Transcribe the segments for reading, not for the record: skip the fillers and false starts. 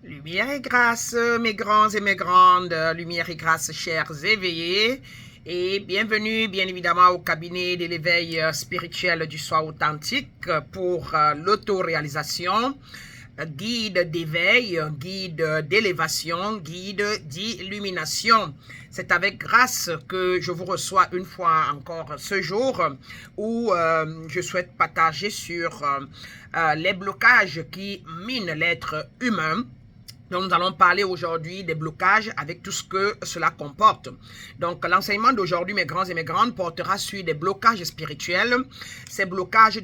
Lumière et grâce, mes grands et mes grandes, lumière et grâce, chers éveillés, et bienvenue bien évidemment au cabinet de l'éveil spirituel du soi authentique pour l'autoréalisation, guide d'éveil, guide d'élévation, guide d'illumination. C'est avec grâce que je vous reçois une fois encore ce jour où je souhaite partager sur les blocages qui minent l'être humain. Donc, nous allons parler aujourd'hui des blocages avec tout ce que cela comporte. Donc, l'enseignement d'aujourd'hui, mes grands et mes grandes, portera sur des blocages spirituels. Ces blocages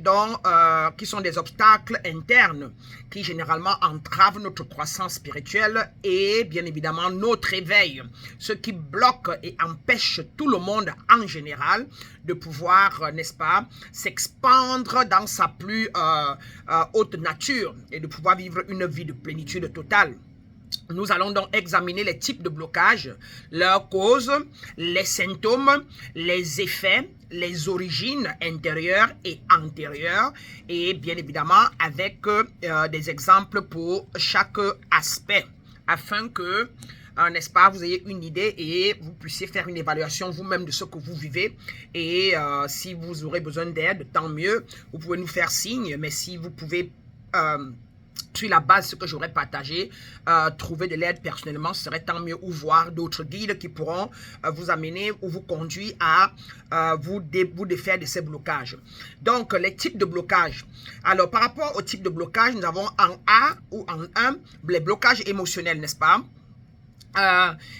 qui sont des obstacles internes qui généralement entravent notre croissance spirituelle et bien évidemment notre éveil. Ce qui bloque et empêche tout le monde en général de pouvoir, n'est-ce pas, s'expandre dans sa plus haute nature et de pouvoir vivre une vie de plénitude totale. Nous allons donc examiner les types de blocages, leurs causes, les symptômes, les effets, les origines intérieures et antérieures et bien évidemment avec des exemples pour chaque aspect afin que, n'est-ce pas, vous ayez une idée et vous puissiez faire une évaluation vous-même de ce que vous vivez et si vous aurez besoin d'aide, tant mieux, vous pouvez nous faire signe, mais si vous pouvez sur la base de ce que j'aurais partagé, trouver de l'aide personnellement, ce serait tant mieux, ou voir d'autres guides qui pourront vous amener ou vous conduire à vous défaire de ces blocages. Donc, les types de blocages. Alors, par rapport au type de blocage, nous avons en A ou en 1, les blocages émotionnels, n'est-ce pas?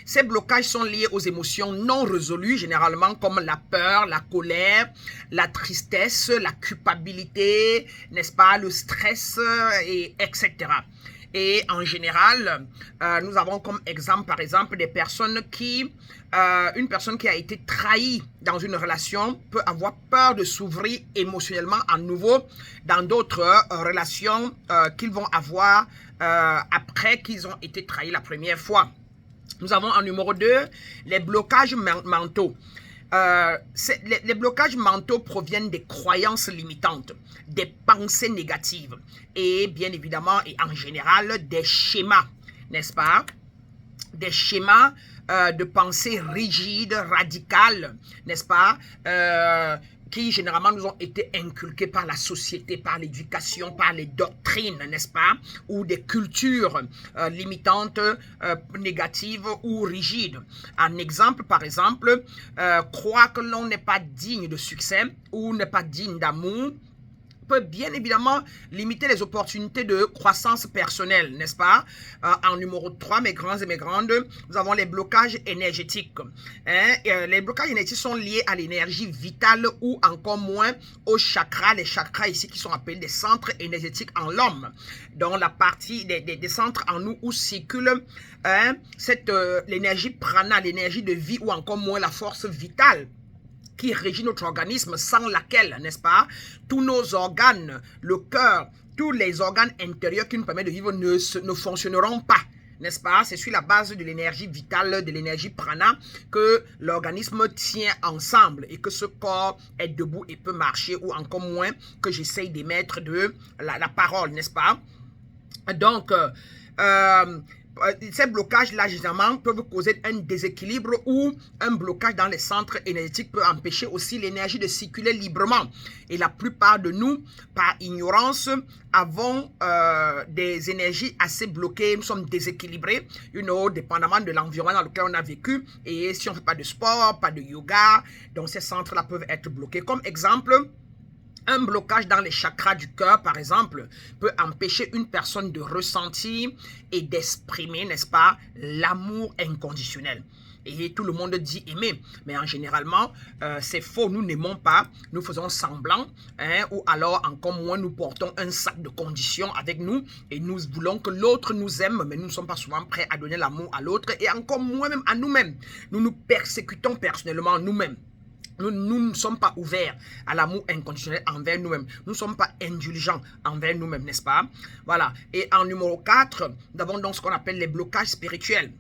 Ces blocages sont liés aux émotions non résolues, généralement comme la peur, la colère, la tristesse, la culpabilité, n'est-ce pas, le stress, etc. Et en général, nous avons comme exemple, par exemple, des personnes qui, une personne qui a été trahie dans une relation peut avoir peur de s'ouvrir émotionnellement à nouveau dans d'autres relations qu'ils vont avoir après qu'ils ont été trahis la première fois. Nous avons en numéro 2 les blocages mentaux. Les blocages mentaux proviennent des croyances limitantes, des pensées négatives et bien évidemment et en général des schémas, n'est-ce pas? Des schémas de pensée rigides, radicales, n'est-ce pas? Qui généralement nous ont été inculqués par la société, par l'éducation, par les doctrines, n'est-ce pas? Ou des cultures limitantes, négatives ou rigides. Un exemple, par exemple, croire que l'on n'est pas digne de succès ou n'est pas digne d'amour, peut bien évidemment limiter les opportunités de croissance personnelle, n'est-ce pas? En numéro 3, mes grands et mes grandes, nous avons les blocages énergétiques. Les blocages énergétiques sont liés à l'énergie vitale ou encore moins aux chakras, les chakras ici qui sont appelés des centres énergétiques en l'homme. Donc la partie des centres en nous où circule l'énergie prana, l'énergie de vie ou encore moins la force vitale qui régit notre organisme, sans laquelle, n'est-ce pas, tous nos organes, le cœur, tous les organes intérieurs qui nous permettent de vivre ne fonctionneront pas, n'est-ce pas? C'est sur la base de l'énergie vitale, de l'énergie prana, que l'organisme tient ensemble et que ce corps est debout et peut marcher, ou encore moins que j'essaye d'émettre de la parole, n'est-ce pas? Donc, ces blocages-là, généralement, peuvent causer un déséquilibre ou un blocage dans les centres énergétiques peut empêcher aussi l'énergie de circuler librement. Et la plupart de nous, par ignorance, avons des énergies assez bloquées, nous sommes déséquilibrés, dépendamment de l'environnement dans lequel on a vécu. Et si on ne fait pas de sport, pas de yoga, donc ces centres-là peuvent être bloqués. Comme exemple, un blocage dans les chakras du cœur, par exemple, peut empêcher une personne de ressentir et d'exprimer, n'est-ce pas, l'amour inconditionnel. Et tout le monde dit aimer, mais en généralement, c'est faux, nous n'aimons pas, nous faisons semblant, ou alors encore moins, nous portons un sac de conditions avec nous, et nous voulons que l'autre nous aime, mais nous ne sommes pas souvent prêts à donner l'amour à l'autre, et encore moins même à nous-mêmes. Nous nous persécutons personnellement nous-mêmes. Nous ne sommes pas ouverts à l'amour inconditionnel envers nous-mêmes. Nous ne sommes pas indulgents envers nous-mêmes, n'est-ce pas? Voilà. Et en numéro 4, nous avons donc ce qu'on appelle les blocages spirituels.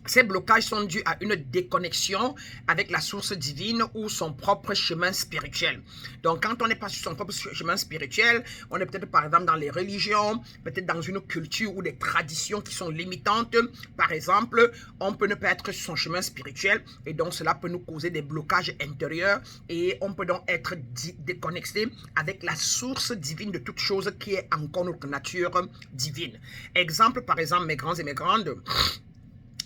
Ces blocages sont dus à une déconnexion avec la source divine ou son propre chemin spirituel. Donc, quand on n'est pas sur son propre chemin spirituel, on est peut-être par exemple dans les religions, peut-être dans une culture ou des traditions qui sont limitantes. Par exemple, on peut ne pas être sur son chemin spirituel et donc cela peut nous causer des blocages intérieurs et on peut donc être déconnecté avec la source divine de toute chose qui est encore notre nature divine. Exemple, par exemple, mes grands et mes grandes,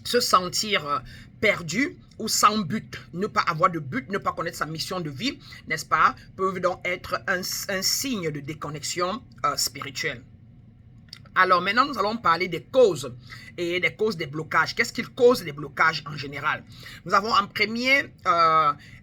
se sentir perdu ou sans but, ne pas avoir de but, ne pas connaître sa mission de vie, n'est-ce pas, peuvent donc être un signe de déconnexion spirituelle. Alors maintenant, nous allons parler des causes et des causes des blocages. Qu'est-ce qui cause les blocages en général? Nous avons en premier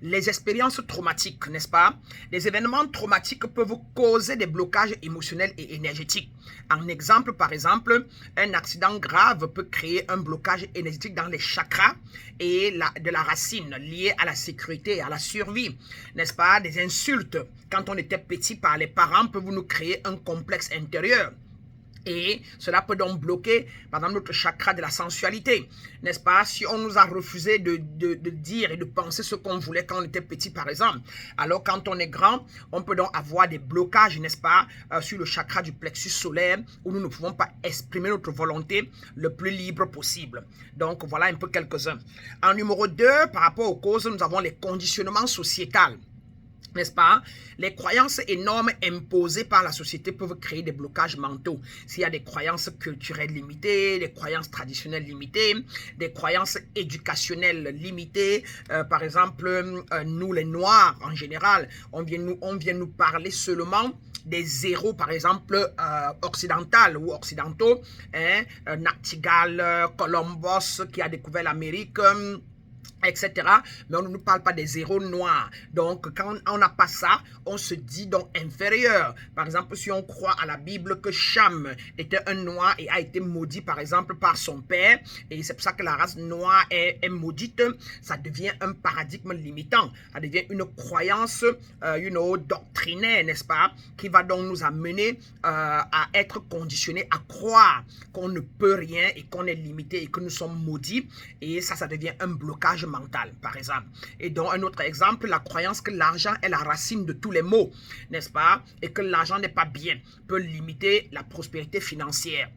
les expériences traumatiques, n'est-ce pas? Les événements traumatiques peuvent causer des blocages émotionnels et énergétiques. En exemple, par exemple, un accident grave peut créer un blocage énergétique dans les chakras et de la racine liée à la sécurité et à la survie, n'est-ce pas? Des insultes, quand on était petit par les parents, peuvent nous créer un complexe intérieur. Et cela peut donc bloquer, par exemple, notre chakra de la sensualité, n'est-ce pas? Si on nous a refusé de dire et de penser ce qu'on voulait quand on était petit, par exemple. Alors, quand on est grand, on peut donc avoir des blocages, n'est-ce pas, sur le chakra du plexus solaire, où nous ne pouvons pas exprimer notre volonté le plus libre possible. Donc, voilà un peu quelques-uns. En numéro 2, par rapport aux causes, nous avons les conditionnements sociétals. N'est-ce pas? Les croyances énormes imposées par la société peuvent créer des blocages mentaux. S'il y a des croyances culturelles limitées, des croyances traditionnelles limitées, des croyances éducationnelles limitées, par exemple, nous les Noirs en général, on vient nous parler seulement des héros, par exemple, occidentaux, hein, Nachtigal, Columbus qui a découvert l'Amérique, etc. Mais on ne nous parle pas des héros noirs. Donc, quand on n'a pas ça, on se dit donc inférieur. Par exemple, si on croit à la Bible que Cham était un noir et a été maudit, par exemple, par son père, et c'est pour ça que la race noire est maudite, ça devient un paradigme limitant. Ça devient une croyance, doctrinaire, n'est-ce pas, qui va donc nous amener à être conditionnés à croire qu'on ne peut rien et qu'on est limité et que nous sommes maudits. Et ça devient un blocage mental, par exemple. Et donc, un autre exemple, la croyance que l'argent est la racine de tous les maux, n'est-ce pas? Et que l'argent n'est pas bien, peut limiter la prospérité financière.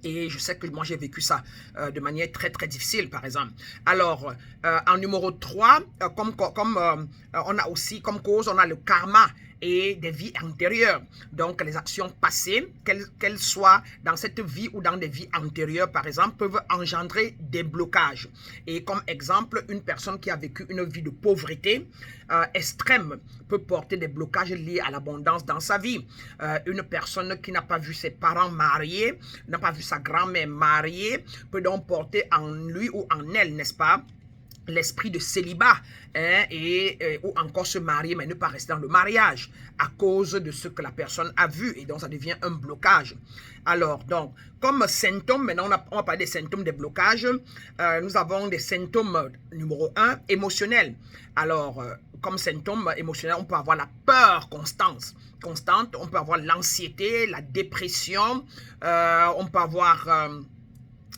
Et je sais que moi, j'ai vécu ça de manière très, très difficile, par exemple. Alors, en numéro 3, on a aussi comme cause, on a le karma et des vies antérieures. Donc, les actions passées, qu'elles soient dans cette vie ou dans des vies antérieures, par exemple, peuvent engendrer des blocages. Et comme exemple, une personne qui a vécu une vie de pauvreté extrême peut porter des blocages liés à l'abondance dans sa vie. Une personne qui n'a pas vu ses parents mariés, n'a pas vu sa grand-mère mariée, peut donc porter en lui ou en elle, n'est-ce pas, l'esprit de célibat, hein, ou encore se marier mais ne pas rester dans le mariage à cause de ce que la personne a vu, et donc ça devient un blocage. Alors donc, comme symptômes, maintenant on va parler des symptômes des blocages. Nous avons des symptômes numéro 1, émotionnels. Alors, comme symptômes émotionnels, on peut avoir la peur constante, on peut avoir l'anxiété, la dépression, on peut avoir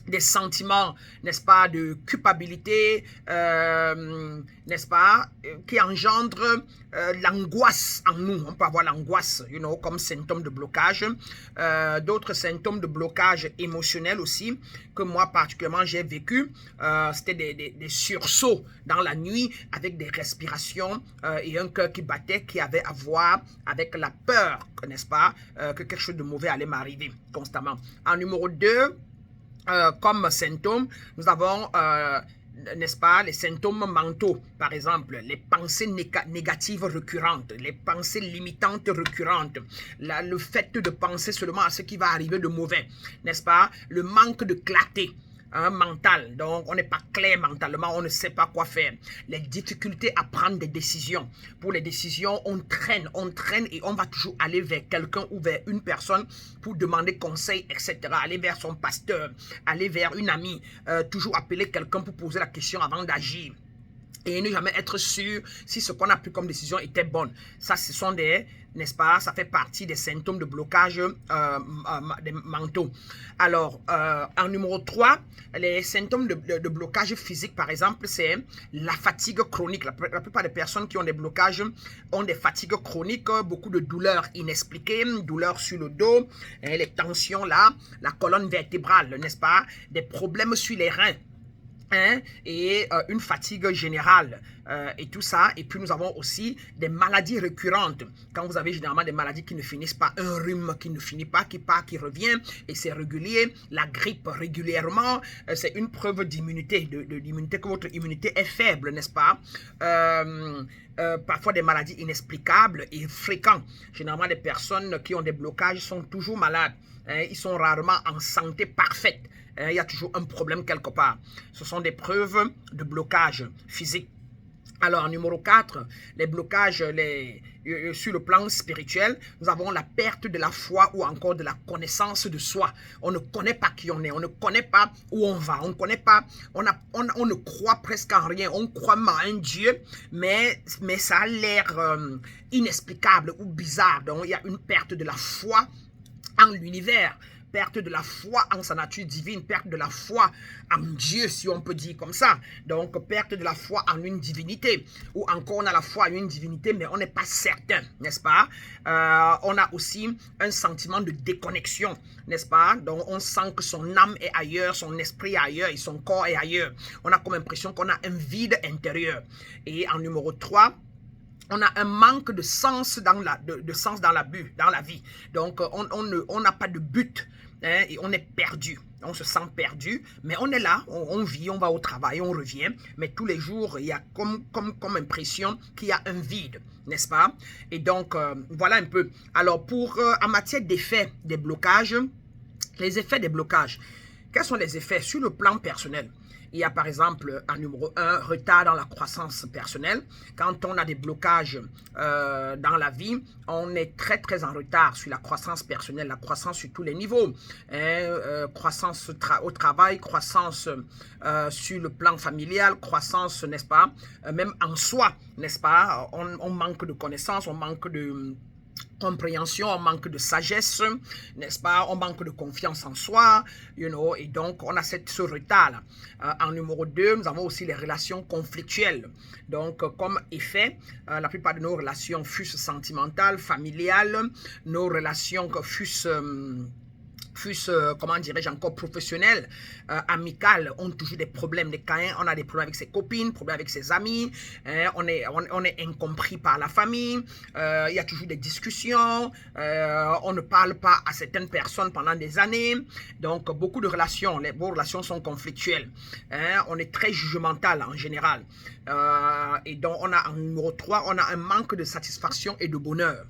des sentiments, n'est-ce pas, de culpabilité, n'est-ce pas, qui engendrent l'angoisse en nous. On peut avoir l'angoisse, comme symptôme de blocage. D'autres symptômes de blocage émotionnel aussi, que moi particulièrement j'ai vécu, c'était des sursauts dans la nuit avec des respirations et un cœur qui battait, qui avait à voir avec la peur, n'est-ce pas, que quelque chose de mauvais allait m'arriver constamment. En numéro 2, comme symptômes, nous avons, n'est-ce pas, les symptômes mentaux, par exemple, les pensées négatives récurrentes, les pensées limitantes récurrentes, le fait de penser seulement à ce qui va arriver de mauvais, n'est-ce pas, le manque de clarté mental, donc on n'est pas clair mentalement, on ne sait pas quoi faire, les difficultés à prendre des décisions. Pour les décisions, on traîne et on va toujours aller vers quelqu'un ou vers une personne pour demander conseil, etc. Aller vers son pasteur, aller vers une amie, toujours appeler quelqu'un pour poser la question avant d'agir. et ne jamais être sûr si ce qu'on a pris comme décision était bonne. Ça, ce sont des, n'est-ce pas, ça fait partie des symptômes de blocage des mentaux. Alors, en numéro 3, les symptômes de blocage physique, par exemple, c'est la fatigue chronique. La plupart des personnes qui ont des blocages ont des fatigues chroniques, beaucoup de douleurs inexpliquées, douleurs sur le dos, les tensions là, la colonne vertébrale, n'est-ce pas, des problèmes sur les reins. Et une fatigue générale et tout ça. Et puis nous avons aussi des maladies récurrentes. Quand vous avez généralement des maladies qui ne finissent pas, un rhume qui ne finit pas, qui part, qui revient, et c'est régulier, la grippe régulièrement, c'est une preuve d'immunité, d'immunité, que votre immunité est faible, n'est-ce pas? Parfois des maladies inexplicables et fréquentes. Généralement, les personnes qui ont des blocages sont toujours malades. Ils sont rarement en santé parfaite. Il y a toujours un problème quelque part. Ce sont des preuves de blocage physique. Alors, numéro 4, les blocages sur le plan spirituel, nous avons la perte de la foi ou encore de la connaissance de soi. On ne connaît pas qui on est, on ne connaît pas où on va, on ne connaît pas, on ne croit presque en rien, on croit en un Dieu, mais ça a l'air inexplicable ou bizarre. Donc, il y a une perte de la foi en l'univers, perte de la foi en sa nature divine, perte de la foi en Dieu, si on peut dire comme ça. Donc, perte de la foi en une divinité. Ou encore, on a la foi en une divinité, mais on n'est pas certain, n'est-ce pas? On a aussi un sentiment de déconnexion, n'est-ce pas? Donc, on sent que son âme est ailleurs, son esprit est ailleurs et son corps est ailleurs. On a comme impression qu'on a un vide intérieur. Et en numéro 3, on a un manque de sens dans la vie. Donc, on n'a pas de but, hein, et on est perdu. On se sent perdu, mais on est là, on vit, on va au travail, on revient. Mais tous les jours, il y a comme impression qu'il y a un vide, n'est-ce pas? Et donc, voilà un peu. Alors, en matière d'effets des blocages, les effets des blocages, quels sont les effets sur le plan personnel? Il y a par exemple, en numéro 1, retard dans la croissance personnelle. Quand on a des blocages dans la vie, on est très en retard sur la croissance personnelle, la croissance sur tous les niveaux. Croissance au travail, croissance sur le plan familial, croissance, n'est-ce pas, même en soi, n'est-ce pas, on manque de connaissances, on manque de compréhension, on manque de sagesse, n'est-ce pas, on manque de confiance en soi, et donc on a ce retard-là. En numéro 2, nous avons aussi les relations conflictuelles. Donc, comme effet, la plupart de nos relations fussent sentimentales, familiales, nos relations fussent comment dirais-je encore, professionnels, amicales, ont toujours des problèmes. On a des problèmes avec ses copines, problèmes avec ses amis, on est incompris par la famille, il y a toujours des discussions, on ne parle pas à certaines personnes pendant des années. Donc, beaucoup de relations, vos relations sont conflictuelles. On est très jugemental en général. Et donc, on a en numéro 3, on a un manque de satisfaction et de bonheur.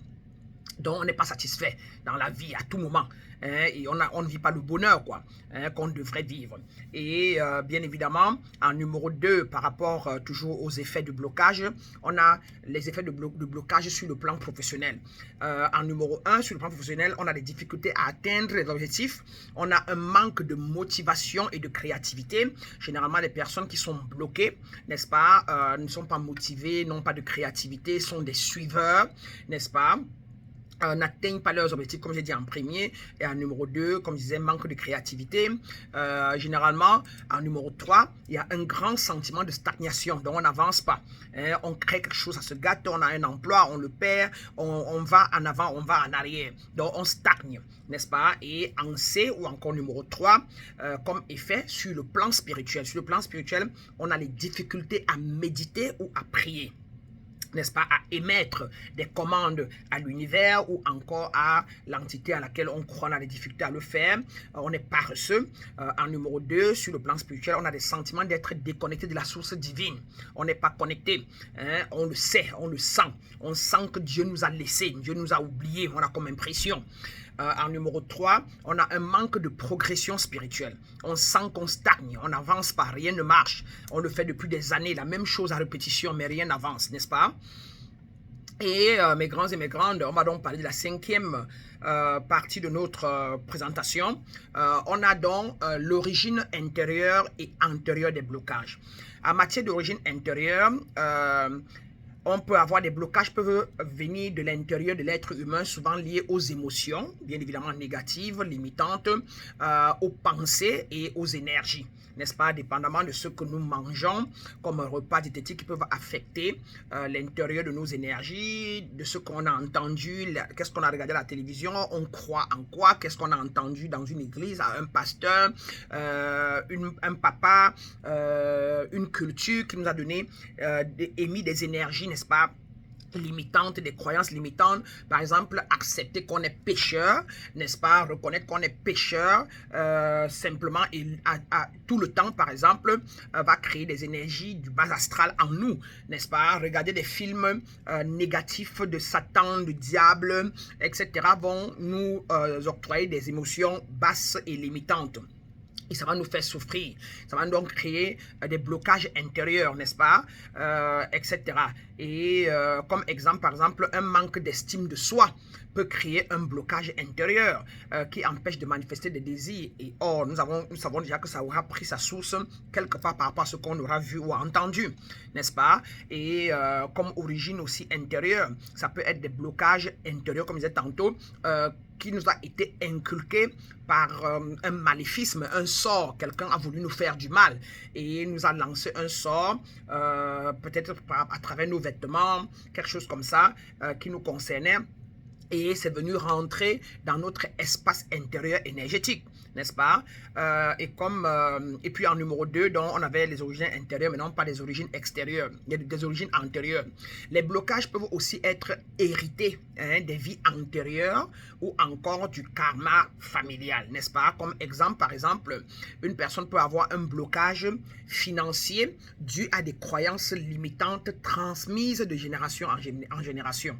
Donc, on n'est pas satisfait dans la vie à tout moment. Et on ne vit pas le bonheur qu'on devrait vivre. Et bien évidemment, en numéro 2, par rapport toujours aux effets de blocage, on a les effets de blocage sur le plan professionnel. En numéro 1, sur le plan professionnel, on a des difficultés à atteindre les objectifs. On a un manque de motivation et de créativité. Généralement, les personnes qui sont bloquées, n'est-ce pas, ne sont pas motivées, n'ont pas de créativité, sont des suiveurs, n'est-ce pas? N'atteignent pas leurs objectifs, comme j'ai dit en premier, et en numéro 2, comme je disais, manque de créativité. Généralement, en numéro 3, il y a un grand sentiment de stagnation, donc on n'avance pas. On crée quelque chose, ça se gâte, on a un emploi, on le perd, on va en avant, on va en arrière. Donc on stagne, n'est-ce pas? Et en C, ou encore numéro 3, comme effet sur le plan spirituel. Sur le plan spirituel, on a les difficultés à méditer ou à prier, n'est-ce pas, à émettre des commandes à l'univers ou encore à l'entité à laquelle on croit. On a des difficultés à le faire, on est paresseux. En numéro 2, sur le plan spirituel, on a des sentiments d'être déconnecté de la source divine. On n'est pas connecté, on le sait, on le sent. On sent que Dieu nous a laissés, Dieu nous a oubliés, on a comme impression. En numéro 3, on a un manque de progression spirituelle. On sent qu'on stagne, on n'avance pas, rien ne marche. On le fait depuis des années, la même chose à répétition, mais rien n'avance, n'est-ce pas? Et mes grands et mes grandes, on va donc parler de la cinquième partie de notre présentation. On a donc l'origine intérieure et antérieure des blocages. En matière d'origine intérieure, on peut avoir des blocages qui peuvent venir de l'intérieur de l'être humain, souvent liés aux émotions, bien évidemment négatives, limitantes, aux pensées et aux énergies, n'est-ce pas, dépendamment de ce que nous mangeons comme un repas diététique qui peuvent affecter l'intérieur de nos énergies, de ce qu'on a entendu, qu'est-ce qu'on a regardé à la télévision, on croit en quoi, qu'est-ce qu'on a entendu dans une église, à un pasteur, un papa, une culture qui nous a donné, émis des énergies, n'est-ce pas, limitantes, des croyances limitantes. Par exemple, accepter qu'on est pécheur, n'est-ce pas, reconnaître qu'on est pécheur simplement et tout le temps, par exemple, va créer des énergies du bas astral en nous, n'est-ce pas. Regarder des films négatifs de Satan, du diable, etc. vont nous octroyer des émotions basses et limitantes. Et ça va nous faire souffrir. Ça va donc créer des blocages intérieurs, n'est-ce pas, etc. Et comme exemple, par exemple, un manque d'estime de soi peut créer un blocage intérieur qui empêche de manifester des désirs. Et or, nous savons déjà que ça aura pris sa source quelque part par rapport à ce qu'on aura vu ou entendu, n'est-ce pas? Et comme origine aussi intérieure, ça peut être des blocages intérieurs, comme je disais tantôt, qui nous a été inculqué par un maléfisme, un sort. Quelqu'un a voulu nous faire du mal et nous a lancé un sort, peut-être à travers nos vêtements, quelque chose comme ça, qui nous concernait. Et c'est venu rentrer dans notre espace intérieur énergétique, n'est-ce pas? Et puis en numéro 2, donc, on avait les origines intérieures, mais non pas les origines extérieures. Il y a des origines antérieures. Les blocages peuvent aussi être hérités des vies antérieures ou encore du karma familial, n'est-ce pas? Comme exemple, par exemple, une personne peut avoir un blocage financier dû à des croyances limitantes transmises de génération en génération.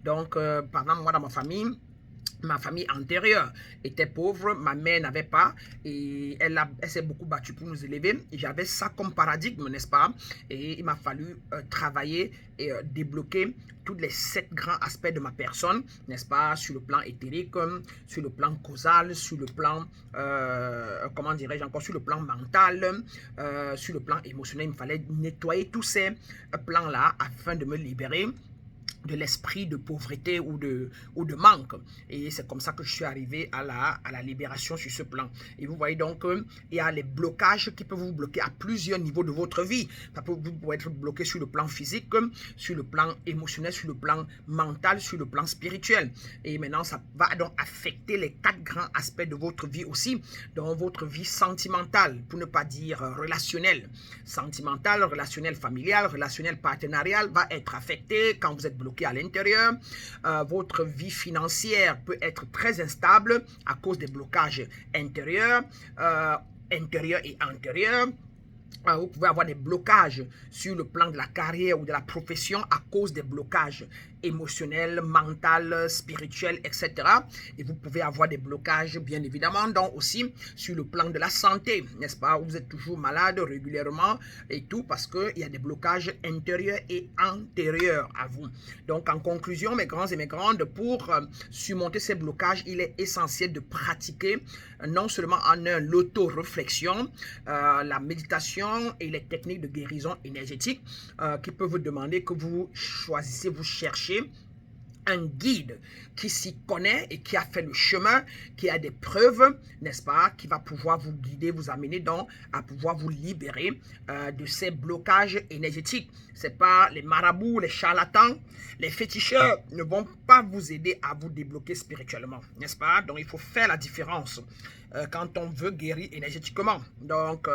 Donc, par exemple, moi, dans ma famille antérieure était pauvre, ma mère n'avait pas et elle s'est beaucoup battue pour nous élever. J'avais ça comme paradigme, n'est-ce pas? Et il m'a fallu travailler et débloquer tous les 7 grands aspects de ma personne, n'est-ce pas? Sur le plan éthérique, sur le plan causal, sur le plan, comment dirais-je encore, sur le plan mental, sur le plan émotionnel. Il me fallait nettoyer tous ces plans-là afin de me libérer de l'esprit de pauvreté ou de manque. Et c'est comme ça que je suis arrivé à la libération sur ce plan. Et vous voyez donc, il y a les blocages qui peuvent vous bloquer à plusieurs niveaux de votre vie. Vous pouvez être bloqué sur le plan physique, sur le plan émotionnel, sur le plan mental, sur le plan spirituel. Et maintenant, ça va donc affecter les 4 grands aspects de votre vie aussi, dans votre vie sentimentale, pour ne pas dire relationnelle. Sentimentale, relationnelle familiale, relationnelle partenariale va être affectée quand vous êtes bloqué à l'intérieur. Votre vie financière peut être très instable à cause des blocages intérieurs, intérieurs et antérieurs. Vous pouvez avoir des blocages sur le plan de la carrière ou de la profession à cause des blocages émotionnels, mentaux, spirituels, etc. Et vous pouvez avoir des blocages, bien évidemment, donc aussi sur le plan de la santé, n'est-ce pas? Vous êtes toujours malade régulièrement et tout parce qu'il y a des blocages intérieurs et antérieurs à vous. Donc, en conclusion, mes grands et mes grandes, pour surmonter ces blocages, il est essentiel de pratiquer non seulement en l'auto-réflexion, la méditation et les techniques de guérison énergétique qui peuvent vous demander que vous choisissez, vous cherchez un guide qui s'y connaît et qui a fait le chemin, qui a des preuves, n'est-ce pas, qui va pouvoir vous guider, vous amener donc à pouvoir vous libérer de ces blocages énergétiques. C'est pas les marabouts, les charlatans, les féticheurs ne vont pas vous aider à vous débloquer spirituellement, n'est-ce pas? Donc il faut faire la différence quand on veut guérir énergétiquement. Donc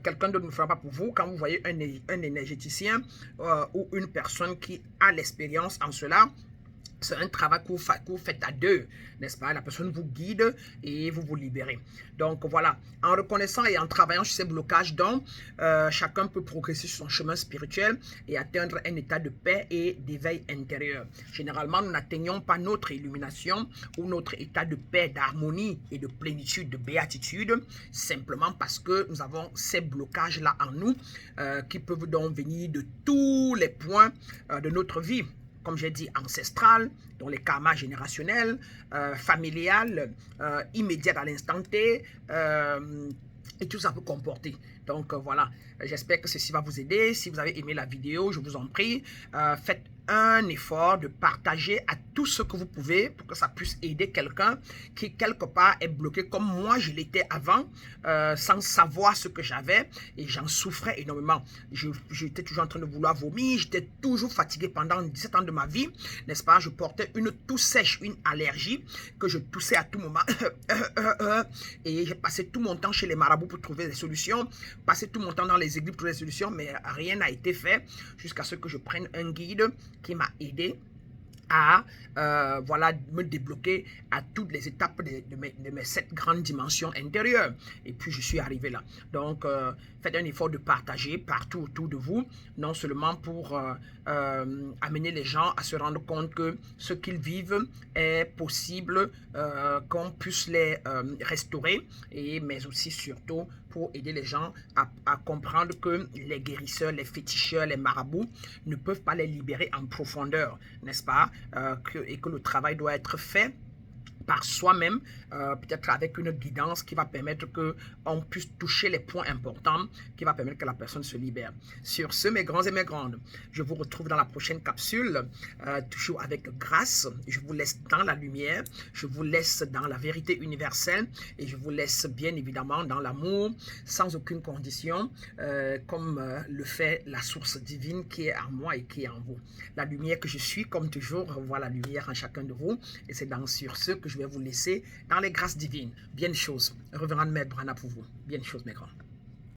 quelqu'un d'autre ne fera pas pour vous. Quand vous voyez un énergéticien ou une personne qui a l'expérience en cela, C'est un travail que vous faites à deux, n'est-ce pas? La personne vous guide et vous vous libérez. Donc voilà, en reconnaissant et en travaillant sur ces blocages, donc, chacun peut progresser sur son chemin spirituel et atteindre un état de paix et d'éveil intérieur. Généralement, nous n'atteignons pas notre illumination ou notre état de paix, d'harmonie et de plénitude, de béatitude, simplement parce que nous avons ces blocages-là en nous qui peuvent donc venir de tous les points de notre vie. Comme j'ai dit, ancestral, dont les karmas générationnels, familial, immédiat à l'instant T, et tout ça peut comporter. Donc voilà, j'espère que ceci va vous aider. Si vous avez aimé la vidéo, je vous en prie, faites un effort de partager à tout ce que vous pouvez pour que ça puisse aider quelqu'un qui quelque part est bloqué comme moi je l'étais avant, sans savoir ce que j'avais, et j'en souffrais énormément. J'étais toujours en train de vouloir vomir, j'étais toujours fatigué pendant 17 ans de ma vie, n'est-ce pas? Je portais une toux sèche, une allergie, que je toussais à tout moment et j'ai passé tout mon temps chez les marabouts pour trouver des solutions, passé tout mon temps dans les églises pour trouver des solutions, mais rien n'a été fait jusqu'à ce que je prenne un guide qui m'a aidé à voilà, me débloquer à toutes les étapes de mes 7 grandes dimensions intérieures. Et puis je suis arrivé là. Donc faites un effort de partager partout autour de vous, non seulement pour amener les gens à se rendre compte que ce qu'ils vivent est possible, qu'on puisse les restaurer, mais aussi surtout pour aider les gens à comprendre que les guérisseurs, les féticheurs, les marabouts ne peuvent pas les libérer en profondeur, n'est-ce pas? Et que le travail doit être fait par soi-même, peut-être avec une guidance qui va permettre qu'on puisse toucher les points importants, qui va permettre que la personne se libère. Sur ce, mes grands et mes grandes, je vous retrouve dans la prochaine capsule, toujours avec grâce. Je vous laisse dans la lumière, je vous laisse dans la vérité universelle, et je vous laisse bien évidemment dans l'amour, sans aucune condition, comme le fait la source divine qui est en moi et qui est en vous. La lumière que je suis, comme toujours, voit la lumière en chacun de vous, et c'est sur ce que je vais vous laisser dans les grâces divines. Bien de choses. Reverend Maître Brana pour vous. Bien de choses, mes grands.